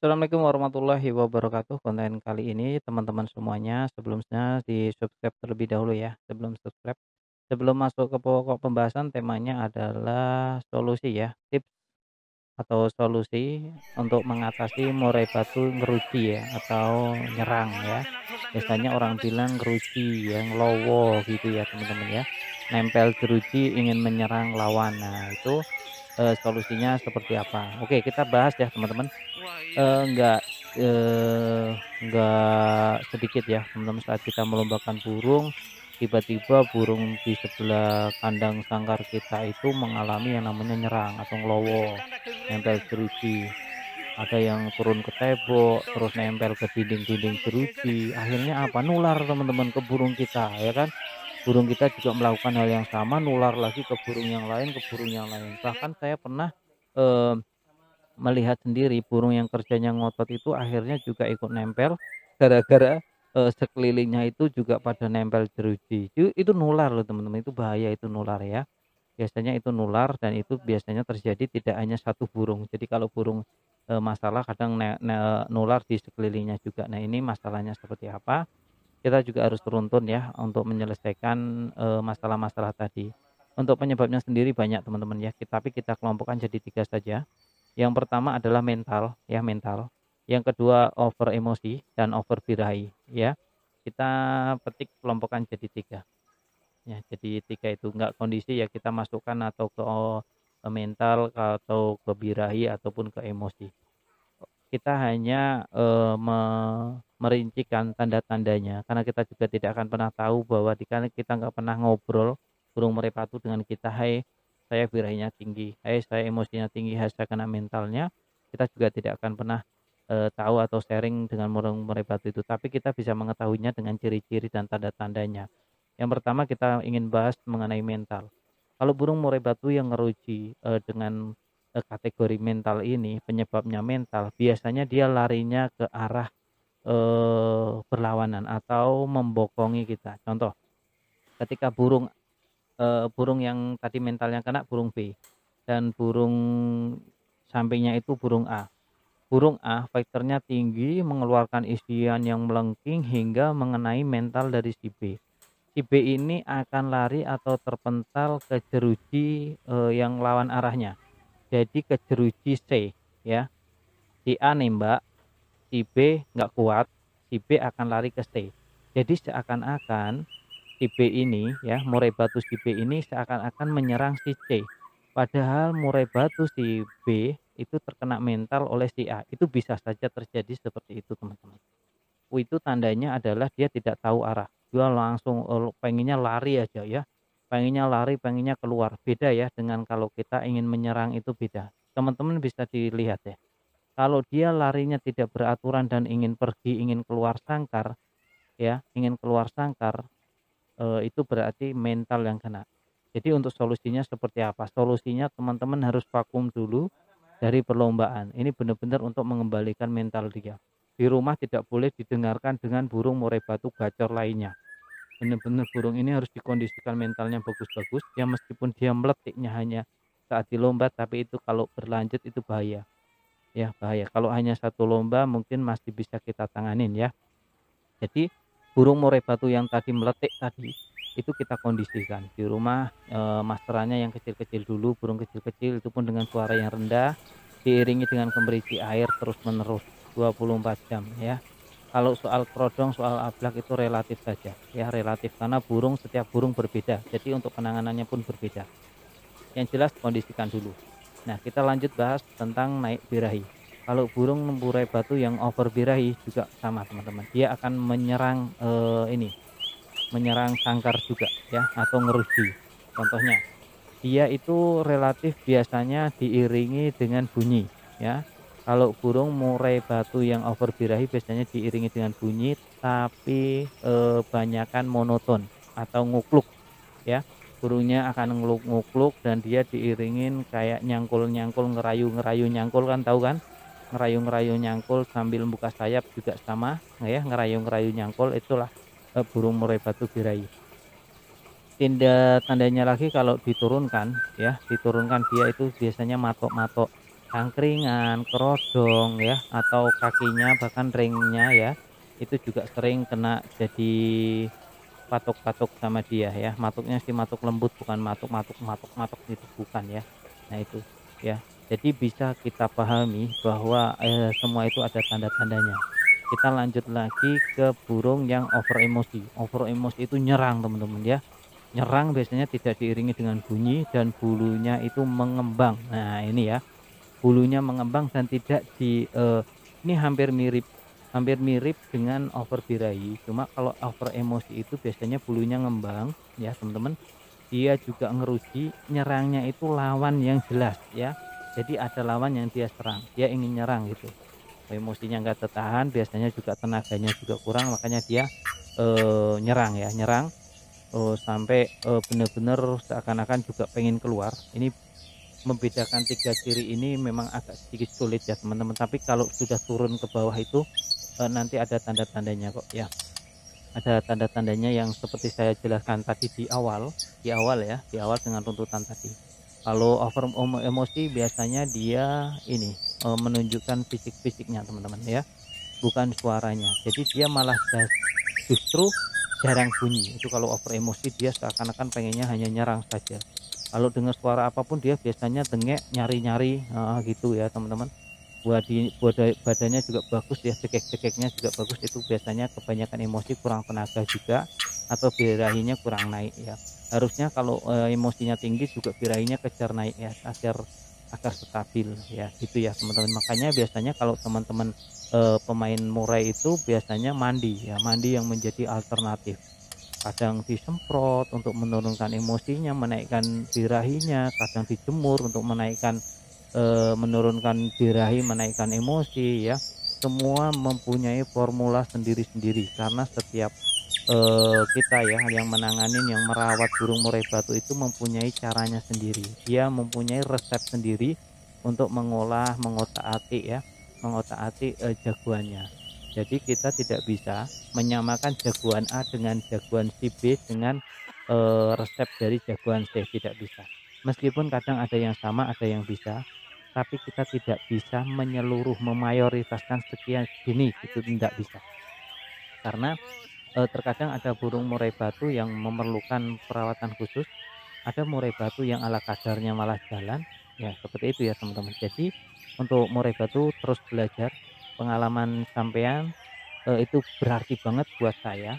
Assalamualaikum warahmatullahi wabarakatuh. Konten kali ini teman-teman semuanya sebelumnya di-subscribe terlebih dahulu ya. Sebelum masuk ke pokok pembahasan temanya adalah solusi ya, tips atau solusi untuk mengatasi murai batu ngeruci ya atau nyerang ya. Biasanya orang bilang ngeruci ya, ngelowo gitu ya teman-teman ya. Nempel jeruji ingin menyerang lawan. Nah, itu solusinya seperti apa? Oke, kita bahas ya teman-teman. Wah, iya. Eee, enggak, enggak sedikit ya teman-teman saat kita melombakan burung, tiba-tiba burung di sebelah kandang sangkar kita itu mengalami yang namanya nyerang atau ngelowo, nempel jeruji. Ada yang turun ke tembok, terus nempel ke dinding-dinding jeruji, akhirnya apa, nular teman-teman ke burung kita ya kan. Burung kita juga melakukan hal yang sama, nular lagi ke burung yang lain, ke burung yang lain. Bahkan saya pernah, eee melihat sendiri burung yang kerjanya ngotot itu akhirnya juga ikut nempel gara-gara, sekelilingnya itu juga pada nempel jeruji. Itu nular loh teman-teman, itu bahaya, itu nular ya. Biasanya itu nular dan itu biasanya terjadi tidak hanya satu burung. Jadi kalau burung, masalah kadang nular di sekelilingnya juga. Nah, ini masalahnya seperti apa, kita juga harus beruntun ya untuk menyelesaikan, masalah-masalah tadi. Untuk penyebabnya sendiri banyak teman-teman ya, tapi kita kelompokkan jadi 3 saja. Yang pertama adalah mental, ya mental. Yang kedua over emosi dan over birahi, ya. Kita petik kelompokkan jadi 3 ya. Jadi 3 itu enggak kondisi ya kita masukkan atau ke mental atau ke birahi ataupun ke emosi. Kita hanya, merincikan tanda-tandanya karena kita juga tidak akan pernah tahu bahwa dikala kita nggak pernah ngobrol burung merpati dengan kita, "Hai, saya birahinya tinggi. Hai, saya emosinya tinggi. Hai, saya kena mentalnya." Kita juga tidak akan pernah, tahu atau sharing dengan burung merpati itu, tapi kita bisa mengetahuinya dengan ciri-ciri dan tanda-tandanya. Yang pertama kita ingin bahas mengenai mental. Kalau burung murai batu yang ngeruji, dengan, kategori mental ini, penyebabnya mental, biasanya dia larinya ke arah, berlawanan atau membokongi kita. Contoh, ketika burung yang tadi mentalnya kena burung B dan burung sampingnya itu burung A. Burung A fighter-nya tinggi, mengeluarkan isian yang melengking hingga mengenai mental dari si B. Si B ini akan lari atau terpental ke jeruji, yang lawan arahnya. Jadi ke jeruji C ya. Si A nembak, si B nggak kuat, si B akan lari ke C. Jadi seakan-akan si B ini ya, murai batu si B ini seakan-akan menyerang si C. Padahal murai batu si B itu terkena mental oleh si A. Itu bisa saja terjadi seperti itu teman-teman. Itu tandanya adalah dia tidak tahu arah. Dia langsung, pengennya lari aja ya, pengennya lari, pengennya keluar. Beda ya dengan kalau kita ingin menyerang itu beda. Teman-teman bisa dilihat ya, kalau dia larinya tidak beraturan dan ingin pergi, ingin keluar sangkar ya, ingin keluar sangkar, itu berarti mental yang kena. Jadi untuk solusinya seperti apa? Solusinya teman-teman harus vakum dulu dari perlombaan. Ini benar-benar untuk mengembalikan mental dia. Di rumah tidak boleh didengarkan dengan burung murai batu gacor lainnya. Benar-benar burung ini harus dikondisikan mentalnya bagus-bagus. Ya meskipun dia meletiknya hanya saat di lomba, tapi itu kalau berlanjut itu bahaya. Ya bahaya. Kalau hanya satu lomba mungkin masih bisa kita tanganin ya. Jadi burung murai batu yang tadi meletik tadi, itu kita kondisikan di rumah, masterannya yang kecil-kecil dulu, burung kecil-kecil itu pun dengan suara yang rendah, diiringi dengan gemericik air terus-menerus 24 jam ya. Kalau soal kerodong, soal ablak itu relatif saja ya, relatif karena setiap burung berbeda, jadi untuk penanganannya pun berbeda. Yang jelas kondisikan dulu. Nah, kita lanjut bahas tentang naik birahi. Kalau burung murai batu yang over birahi juga sama teman-teman. Dia akan menyerang menyerang sangkar juga ya atau ngeruji. Contohnya, dia itu relatif biasanya diiringi dengan bunyi ya. Kalau burung murai batu yang over birahi biasanya diiringi dengan bunyi tapi banyakan monoton atau ngukluk ya. Burungnya akan ngukluk dan dia diiringin kayak nyangkul-nyangkul, ngerayu-ngerayu nyangkul kan tahu kan? Ngerayu-ngerayu nyangkul sambil buka sayap juga sama ya, ngerayu-ngerayu nyangkul itulah, burung murai batu birahi. Tandanya lagi kalau diturunkan ya, diturunkan dia itu biasanya matok-matok. cangkringan, kerodong ya, atau kakinya bahkan ringnya ya, itu juga sering kena jadi patok-patok sama dia ya. Matuknya sih matuk lembut, bukan matuk gitu, bukan ya. Nah itu ya. Jadi bisa kita pahami bahwa, semua itu ada tanda-tandanya. Kita lanjut lagi ke burung yang over emosi. Over emosi itu nyerang teman-teman ya. Nyerang biasanya tidak diiringi dengan bunyi dan bulunya itu mengembang. Nah ini ya, bulunya mengembang dan tidak ini hampir mirip dengan over birahi, cuma kalau over emosi itu biasanya bulunya ngembang ya teman-teman, dia juga ngeruji, nyerangnya itu lawan yang jelas ya. Jadi ada lawan yang dia serang, dia ingin nyerang gitu. Emosinya nggak tertahan, biasanya juga tenaganya juga kurang, makanya dia, nyerang ya, nyerang, sampai, bener-bener seakan-akan juga pengen keluar. Ini membedakan 3 ciri ini memang agak sedikit sulit ya teman-teman, tapi kalau sudah turun ke bawah itu, nanti ada tanda-tandanya kok ya. Ada tanda-tandanya yang seperti saya jelaskan tadi di awal ya, di awal dengan runtutan tadi. Kalau over emosi biasanya dia ini, menunjukkan fisik-fisiknya teman-teman ya, bukan suaranya. Jadi dia malah justru jarang bunyi. Itu kalau over emosi dia seakan-akan pengennya hanya nyerang saja. Kalau dengar suara apapun dia biasanya dengek, nyari-nyari, heeh, gitu ya teman-teman. Badannya juga bagus ya, cekek-cekeknya juga bagus, itu biasanya kebanyakan emosi kurang tenaga juga, atau birahinya kurang naik ya. Harusnya kalau, emosinya tinggi juga birahinya kejar naik ya, agar agar stabil ya, gitu ya teman-teman. Makanya biasanya kalau teman-teman, pemain murai itu biasanya mandi ya, mandi yang menjadi alternatif. Kadang disemprot untuk menurunkan emosinya, menaikkan birahinya, kadang dijemur untuk menurunkan birahi, menaikkan emosi ya. Semua mempunyai formula sendiri-sendiri karena setiap, kita ya yang menanganin, yang merawat burung murai batu itu mempunyai caranya sendiri. Dia mempunyai resep sendiri untuk mengotak-atik ya, mengotak-atik, jagoannya. Jadi kita tidak bisa menyamakan jagoan A dengan jagoan si B dengan, resep dari jagoan C, tidak bisa. Meskipun kadang ada yang sama, ada yang bisa, tapi kita tidak bisa menyeluruh, memayoritaskan sekian gini, itu tidak bisa. Karena, terkadang ada burung murai batu yang memerlukan perawatan khusus, ada murai batu yang ala kadarnya malah jalan, ya seperti itu ya teman-teman. Jadi untuk murai batu terus belajar, pengalaman sampean, itu berarti banget buat saya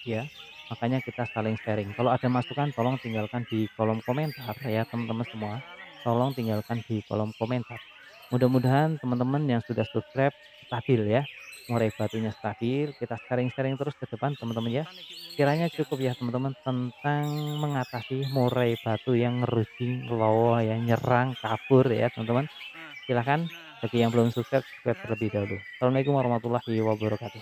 ya, makanya kita saling sharing. Kalau ada masukan tolong tinggalkan di kolom komentar ya teman-teman semua, tolong tinggalkan di kolom komentar. Mudah-mudahan teman-teman yang sudah subscribe stabil ya, murai batunya stabil, kita sharing-sharing terus ke depan teman-teman ya. Kiranya cukup ya teman-teman tentang mengatasi murai batu yang ngerucing, ngelowo ya, nyerang, kabur ya teman-teman. Silahkan bagi yang belum subscribe, subscribe terlebih dahulu. Assalamualaikum warahmatullahi wabarakatuh.